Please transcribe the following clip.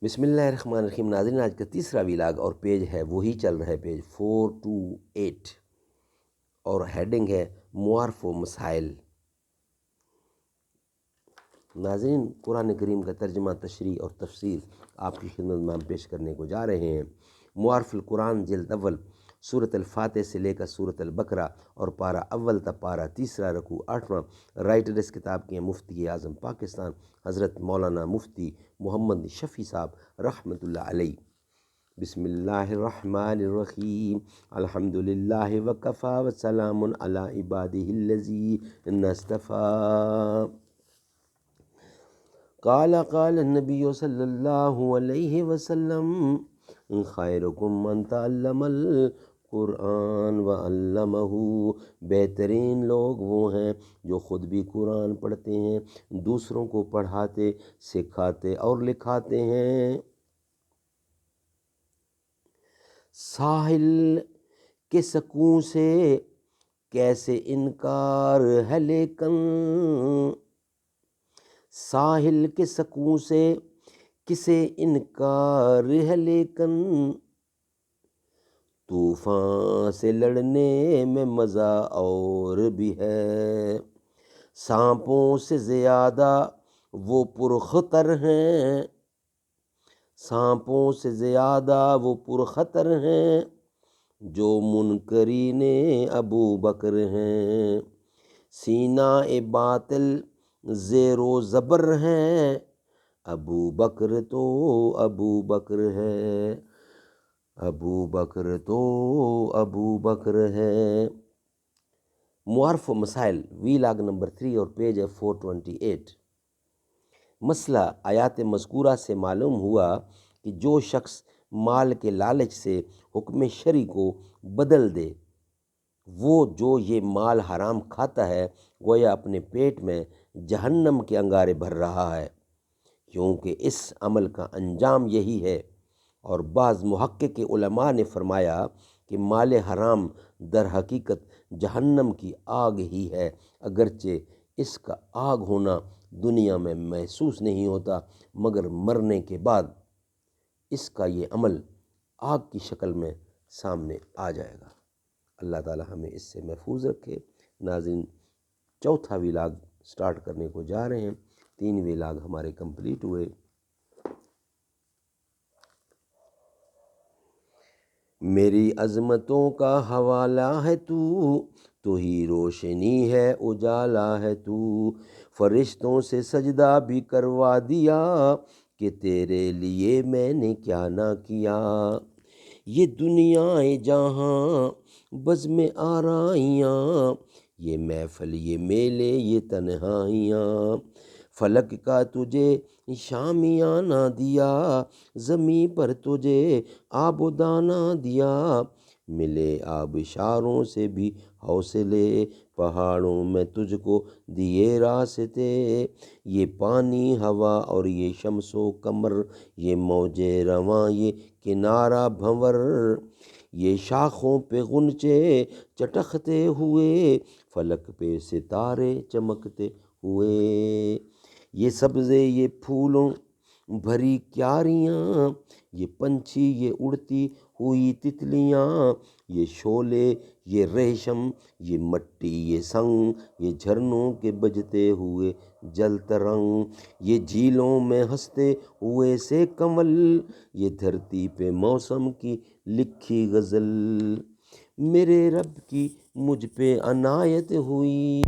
بسم اللہ الرحمن الرحیم۔ ناظرین، آج کا تیسرا ویلاگ اور پیج ہے وہی چل رہا ہے، پیج 428، اور ہیڈنگ ہے معارف و مسائل۔ ناظرین، قرآن کریم کا ترجمہ، تشریح اور تفسیر آپ کی خدمت میں ہم پیش کرنے کو جا رہے ہیں۔ معارف القرآن جلد اول، سورۃ الفاتح سے لے کر سورۃ البقرہ اور پارہ اول تا پارہ تیسرا، رکوع 8واں۔ رائٹر اس کتاب کے ہیں مفتی اعظم پاکستان حضرت مولانا مفتی محمد شفیع صاحب رحمۃ اللہ علیہ۔ بسم اللہ الرحمن الرحیم، الحمد للہ وکفیٰ وسلام علی عبادہ الذین اصطفیٰ۔ قال النبی صلی اللہ علیہ وسلم، خیرکم من تعلم القرآن وعلمہ۔ بہترین لوگ وہ ہیں جو خود بھی قرآن پڑھتے ہیں، دوسروں کو پڑھاتے، سکھاتے اور لکھاتے ہیں۔ ساحل کے سکون سے کیسے انکار ہے لیکن، ساحل کے سکون سے کسے انکار ہے لیکن، طوفان سے لڑنے میں مزہ اور بھی ہے۔ سانپوں سے زیادہ وہ پرخطر ہیں، سانپوں سے زیادہ وہ پرخطر ہیں، جو منکرین ابو بکر ہیں۔ سینہ باطل زیر و زبر ہے، ابو بکر تو ابو بکر ہے، ابو بکر تو ابو بکر ہے۔ معارف و مسائل، ویلاگ نمبر 3 اور پیج ہے 428۔ مسئلہ آیات مذکورہ سے معلوم ہوا کہ جو شخص مال کے لالچ سے حکم شرعی کو بدل دے، وہ جو یہ مال حرام کھاتا ہے گویا اپنے پیٹ میں جہنم کے انگارے بھر رہا ہے، کیونکہ اس عمل کا انجام یہی ہے۔ اور بعض محقق علماء نے فرمایا کہ مال حرام در حقیقت جہنم کی آگ ہی ہے، اگرچہ اس کا آگ ہونا دنیا میں محسوس نہیں ہوتا، مگر مرنے کے بعد اس کا یہ عمل آگ کی شکل میں سامنے آ جائے گا۔ اللہ تعالی ہمیں اس سے محفوظ رکھے۔ ناظرین، چوتھا ویلاگ سٹارٹ کرنے کو جا رہے ہیں، 3 ویلاگ ہمارے کمپلیٹ ہوئے۔ میری عظمتوں کا حوالہ ہے تو ہی روشنی ہے اجالا ہے تو، فرشتوں سے سجدہ بھی کروا دیا کہ تیرے لیے میں نے کیا نہ کیا۔ یہ دنیا جہاں بزم آرائیاں، یہ محفل یہ میلے یہ تنہائیاں، فلک کا تجھے شامیانہ دیا، زمیں پر تجھے آب و دانہ دیا، ملے آبشاروں سے بھی حوصلے، پہاڑوں میں تجھ کو دیے راستے، یہ پانی ہوا اور یہ شمس و قمر، یہ موج رواں یہ کنارہ بھنور، یہ شاخوں پہ غنچے چٹکتے ہوئے، فلک پہ ستارے چمکتے ہوئے، یہ سبزے یہ پھولوں بھری کیاریاں، یہ پنچھی یہ اڑتی ہوئی تتلیاں، یہ شعلے یہ ریشم، یہ مٹی یہ سنگ، یہ جھرنوں کے بجتے ہوئے جل ترنگ، یہ جھیلوں میں ہنستے ہوئے سے کمل، یہ دھرتی پہ موسم کی لکھی غزل، میرے رب کی مجھ پہ عنایت ہوئی۔